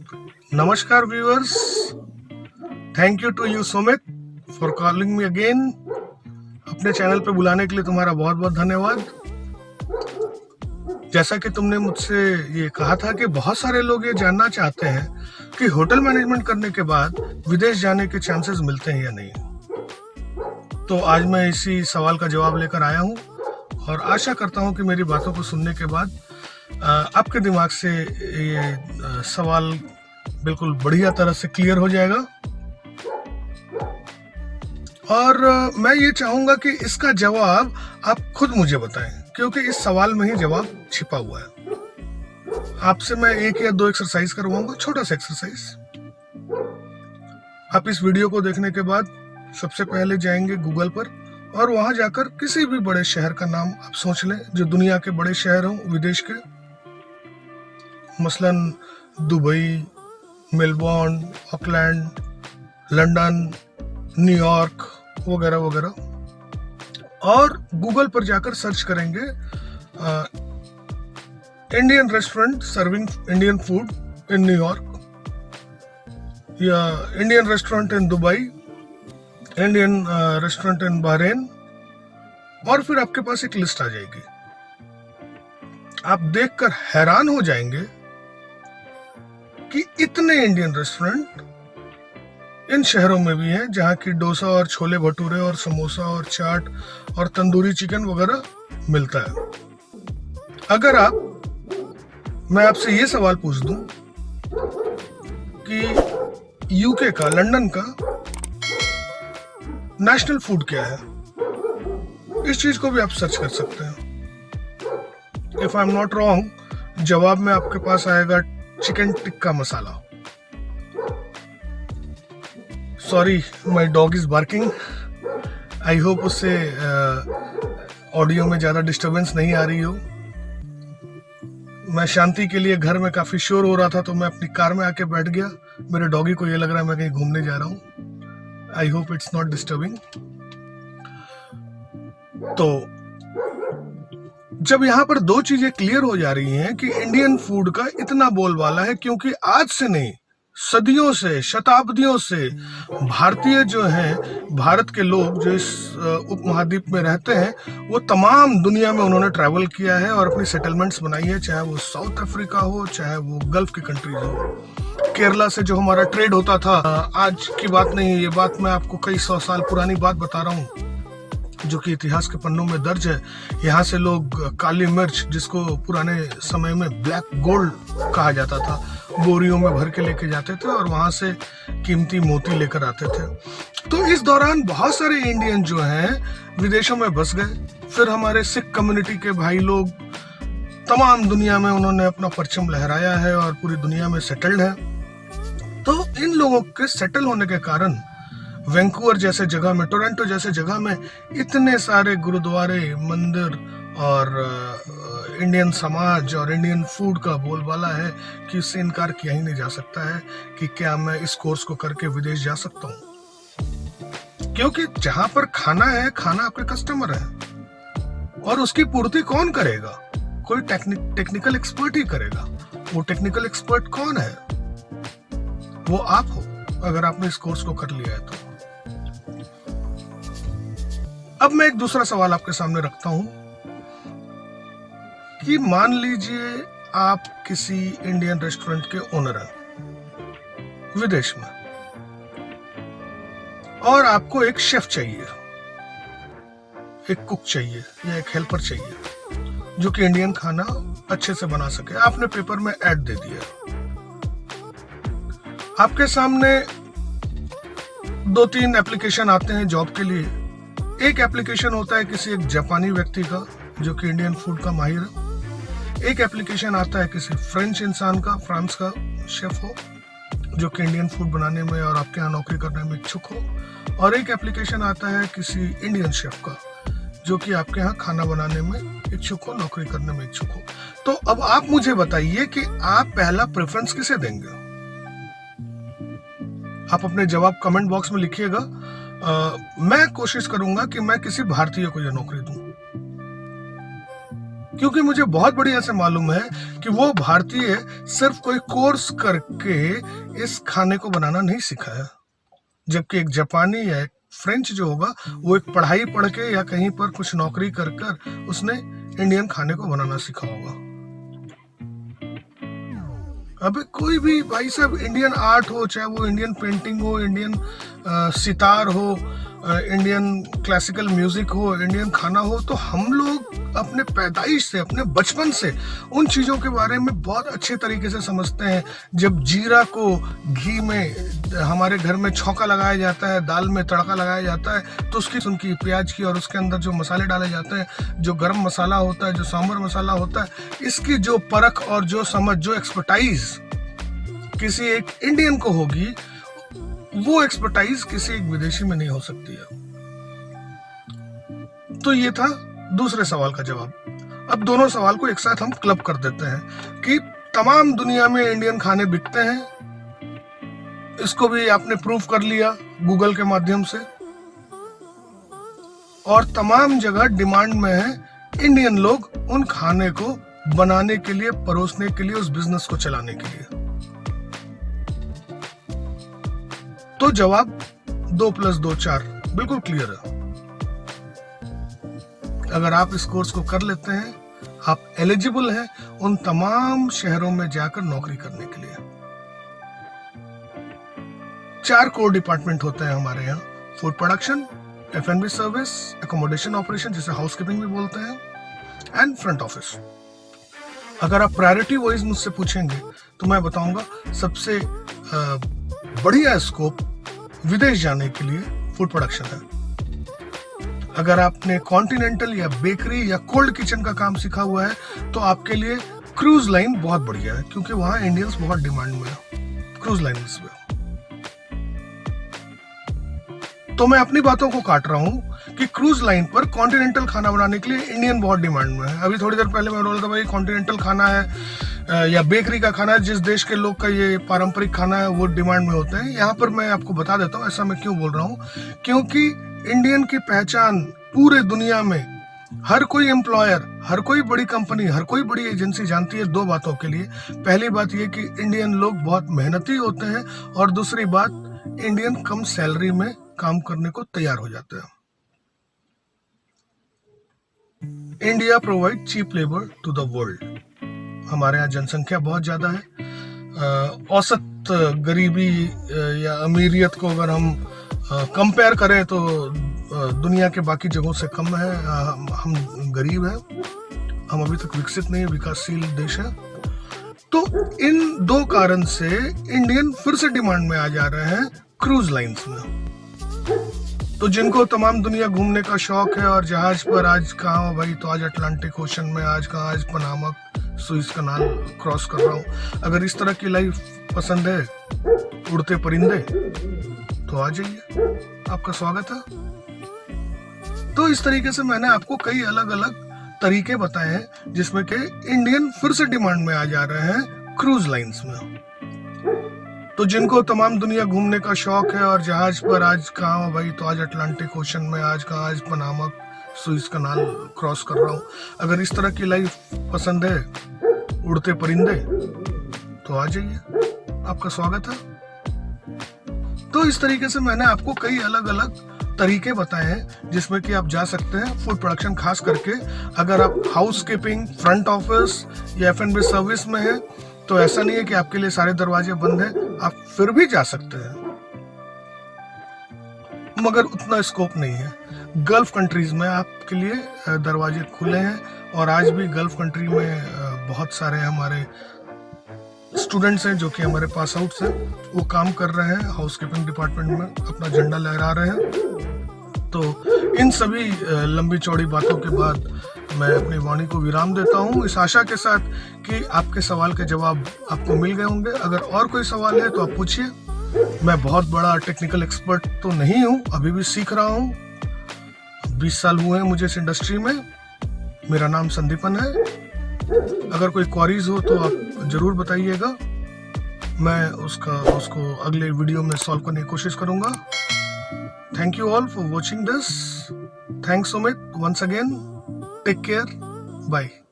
नमस्कार viewers, thank you to you Sumit for calling me again. अपने channel पे बुलाने के लिए तुम्हारा बहुत बहुत धन्यवाद। जैसा कि तुमने मुझसे ये कहा था कि बहुत सारे लोग ये जानना चाहते हैं कि होटल मैनेजमेंट करने के बाद विदेश जाने के चांसेस मिलते हैं या नहीं, तो आज मैं इसी सवाल का जवाब लेकर आया हूँ और आशा करता हूँ कि मेरी बातों को सुनने के बाद आपके दिमाग से ये सवाल बिल्कुल बढ़िया तरह से क्लियर हो जाएगा। और मैं ये चाहूंगा कि इसका जवाब आप खुद मुझे बताएं, क्योंकि इस सवाल में ही जवाब छिपा हुआ है। आपसे मैं एक या दो एक्सरसाइज करवाऊंगा, छोटा सा एक्सरसाइज। आप इस वीडियो को देखने के बाद सबसे पहले जाएंगे गूगल पर और वहां जाकर किसी भी बड़े शहर का नाम आप सोच लें जो दुनिया के बड़े शहर हों विदेश के, मसलन Dubai, Melbourne, Auckland, London, New York वगैरह वगैरह, और गूगल पर जाकर सर्च करेंगे Indian restaurant serving Indian food in New York, या Indian restaurant in Dubai, Indian restaurant in Bahrain, और फिर आपके पास एक लिस्ट आ जाएगी। आप देखकर हैरान हो जाएंगे कि इतने इंडियन रेस्टोरेंट इन शहरों में भी हैं जहां की डोसा और छोले भटूरे और समोसा और चाट और तंदूरी चिकन वगैरह मिलता है। अगर मैं आपसे ये सवाल पूछ दूं कि यूके का, लंदन का नेशनल फूड क्या है, इस चीज को भी आप सर्च कर सकते हैं। If I am not wrong, जवाब में आपके पास आएगा chicken tikka masala. Sorry, my dog is barking. I hope उससे ऑडियो में ज्यादा डिस्टरबेंस नहीं आ रही हो। मैं शांति के लिए, घर में काफी शोर हो रहा था तो मैं अपनी कार में आके बैठ गया। मेरे डॉगी को ये लग रहा है मैं कहीं घूमने जा रहा हूँ। I hope it's not disturbing. तो जब यहाँ पर दो चीजें क्लियर हो जा रही हैं कि इंडियन फूड का इतना बोलबाला है, क्योंकि आज से नहीं, सदियों से, शताब्दियों से भारतीय जो हैं, भारत के लोग जो इस उपमहाद्वीप में रहते हैं, वो तमाम दुनिया में उन्होंने ट्रैवल किया है और अपनी सेटलमेंट्स बनाई है, चाहे वो साउथ अफ्रीका हो, चाहे वो गल्फ की कंट्रीज हो। केरला से जो हमारा ट्रेड होता था, आज की बात नहीं, ये बात मैं आपको कई 100 साल पुरानी बात बता रहा हूँ जो कि इतिहास के पन्नों में दर्ज है। यहाँ से लोग काली मिर्च, जिसको पुराने समय में ब्लैक गोल्ड कहा जाता था, बोरियों में भर के लेके जाते थे और वहां से कीमती मोती लेकर आते थे। तो इस दौरान बहुत सारे इंडियन जो हैं विदेशों में बस गए। फिर हमारे सिख कम्युनिटी के भाई लोग तमाम दुनिया में उन्होंने अपना परचम लहराया है और पूरी दुनिया में सेटल्ड है। तो इन लोगों के सेटल होने के कारण वैंकूवर जैसे जगह में, टोरंटो जैसे जगह में इतने सारे गुरुद्वारे, मंदिर और इंडियन समाज और इंडियन फूड का बोलबाला है कि इससे इनकार किया ही नहीं जा सकता है कि क्या मैं इस कोर्स को करके विदेश जा सकता हूँ। क्योंकि जहां पर खाना है, खाना आपके कस्टमर है और उसकी पूर्ति कौन करेगा? कोई टेक्निकल एक्सपर्ट ही करेगा। वो टेक्निकल एक्सपर्ट कौन है? वो आप हो, अगर आपने इस कोर्स को कर लिया है तो। अब मैं एक दूसरा सवाल आपके सामने रखता हूं कि मान लीजिए आप किसी इंडियन रेस्टोरेंट के ओनर हैं विदेश में और आपको एक शेफ चाहिए, एक कुक चाहिए या एक हेल्पर चाहिए जो कि इंडियन खाना अच्छे से बना सके। आपने पेपर में ऐड दे दिया। आपके सामने 2-3 एप्लीकेशन आते हैं जॉब के लिए। एक एप्लीकेशन होता है किसी एक जापानी व्यक्ति का जो कि इंडियन फूड का माहिर है। एक एप्लीकेशन आता है किसी फ्रेंच इंसान का, फ्रांस का शेफ हो जो कि इंडियन फूड बनाने में और आपके यहाँ नौकरी करने में इच्छुक हो। और एक एप्लीकेशन आता है किसी इंडियन शेफ का जो कि आपके यहाँ खाना बनाने में इच्छुक हो, नौकरी करने में इच्छुक हो। तो अब आप मुझे बताइए कि आप पहला प्रेफरेंस किसे देंगे? आप अपने जवाब कमेंट बॉक्स में लिखिएगा। मैं कोशिश करूंगा कि मैं किसी भारतीय को यह नौकरी दूं। क्योंकि मुझे बहुत बढ़िया से मालूम है कि वो भारतीय सिर्फ कोई कोर्स करके इस खाने को बनाना नहीं सीखा है, जबकि एक जापानी या एक फ्रेंच जो होगा वो एक पढ़ाई पढ़ के या कहीं पर कुछ नौकरी कर कर उसने इंडियन खाने को बनाना सीखा होगा। अबे कोई भी भाई साहब इंडियन आर्ट हो, चाहे वो इंडियन पेंटिंग हो, इंडियन सितार हो, इंडियन क्लासिकल म्यूजिक हो, इंडियन खाना हो, तो हम लोग अपने पैदाइश से, अपने बचपन से उन चीज़ों के बारे में बहुत अच्छे तरीके से समझते हैं। जब जीरा को घी में हमारे घर में छौंका लगाया जाता है, दाल में तड़का लगाया जाता है, तो उसकी उनकी प्याज की और उसके अंदर जो मसाले डाले जाते हैं, जो गरम मसाला होता है, जो सांभर मसाला होता है, इसकी जो परख और जो समझ, जो एक्सपर्टाइज किसी एक इंडियन को होगी, वो एक्सपर्टाइज किसी एक विदेशी में नहीं हो सकती है। तो ये था दूसरे सवाल का जवाब। अब दोनों सवाल को एक साथ हम क्लब कर देते हैं कि तमाम दुनिया में इंडियन खाने बिकते हैं। इसको भी आपने प्रूफ कर लिया गूगल के माध्यम से, और तमाम जगह डिमांड में है इंडियन लोग उन खाने को बनाने के लिए, परोसने के लिए, उस बिजनेस को चलाने के लिए। तो जवाब 2 + 2 4 बिल्कुल क्लियर है। अगर आप इस कोर्स को कर लेते हैं, आप एलिजिबल हैं उन तमाम शहरों में जाकर नौकरी करने के लिए। 4 कोर डिपार्टमेंट होते हैं हमारे यहाँ: food production, F&B service, accommodation operation जिसे हाउसकीपिंग भी बोलते हैं, एंड फ्रंट ऑफिस। अगर आप प्रायोरिटी वाइज मुझसे पूछेंगे तो मैं बताऊंगा सबसे बढ़िया स्कोप विदेश जाने के लिए फूड प्रोडक्शन है। अगर आपने कॉन्टिनेंटल या बेकरी या कोल्ड किचन का काम सीखा हुआ है तो आपके लिए क्रूज लाइन बहुत बढ़िया है, क्योंकि वहां इंडियंस बहुत डिमांड में है क्रूज लाइन्स में। तो मैं अपनी बातों को काट रहा हूं कि क्रूज लाइन पर कॉन्टिनेंटल खाना बनाने के लिए इंडियन बहुत डिमांड में है। अभी थोड़ी देर पहले मैं बोल रहा था भाई कॉन्टिनेंटल खाना है या बेकरी का खाना है, जिस देश के लोग का ये पारंपरिक खाना है वो डिमांड में होते हैं। यहाँ पर मैं आपको बता देता हूँ ऐसा मैं क्यों बोल रहा हूँ, क्योंकि इंडियन की पहचान पूरे दुनिया में हर कोई एम्प्लॉयर, हर कोई बड़ी कंपनी, हर कोई बड़ी एजेंसी जानती है 2 बातों के लिए। पहली बात ये कि इंडियन लोग बहुत मेहनती होते हैं, और दूसरी बात इंडियन कम सैलरी में काम करने को तैयार हो जाते हैं। India provide cheap labour to the world. हमारे यहाँ जनसंख्या बहुत ज्यादा है। औसत गरीबी या अमीरियत को अगर हम कंपेयर करें तो दुनिया के बाकी जगहों से कम है। हम गरीब हैं, हम अभी तक विकसित नहीं, विकासशील देश है। तो इन 2 कारण से इंडियन फिर से डिमांड में आ जा रहे हैं क्रूज लाइन्स में। तो जिनको तमाम दुनिया घूमने का शौक है और जहाज पर आज कहाँ भाई, तो आज अटलांटिक ओशन में, आज कहाँ, आज पनामा सुइस कनाल क्रॉस कर रहा हूँ। अगर इस तरह की लाइफ पसंद है, उड़ते परिंदे, तो आ जाइए, आपका स्वागत है। तो इस तरीके से मैंने आपको कई अलग अलग तरीके बताए हैं जिसमें कि इंडियन फिर से डिमांड में आ जा रहे हैं क्रूज लाइन्स में। तो जिनको तमाम दुनिया घूमने का शौक है और जहाज पर आज कहाँ भाई, तो आज अटलांटिक ओशन में, आज कहाँ, आज पनामा सुइस कनाल क्रॉस कर रहा हूँ। अगर इस तरह की लाइफ पसंद है, उड़ते परिंदे, तो आ जाइए, आपका स्वागत है। तो इस तरीके से मैंने आपको कई अलग अलग तरीके बताए हैं जिसमें कि आप जा सकते हैं फूड प्रोडक्शन। खास करके अगर आप हाउसकीपिंग, फ्रंट ऑफिस या F&B सर्विस में है तो ऐसा नहीं है कि आपके लिए सारे दरवाजे बंद हैं, आप फिर भी जा सकते हैं, मगर उतना स्कोप नहीं है। गल्फ कंट्रीज में आपके लिए दरवाजे खुले हैं, और आज भी गल्फ कंट्री में बहुत सारे हमारे स्टूडेंट्स हैं जो कि हमारे पास आउट्स हैं, वो काम कर रहे हैं हाउसकीपिंग डिपार्टमेंट में, अपना झंडा लहरा रहे हैं। तो इन सभी लंबी चौड़ी बातों के बाद मैं अपनी वाणी को विराम देता हूं, इस आशा के साथ कि आपके सवाल के जवाब आपको मिल गए होंगे। अगर और कोई सवाल है तो आप पूछिए। मैं बहुत बड़ा टेक्निकल एक्सपर्ट तो नहीं हूं, अभी भी सीख रहा हूं। 20 साल हुए हैं मुझे इस इंडस्ट्री में। मेरा नाम संदीपन है। अगर कोई क्वारीज हो तो आप जरूर बताइएगा, मैं उसको अगले वीडियो में सॉल्व करने की कोशिश करूंगा। Thank you all for watching this. Thanks Sumit once again. Take care. Bye.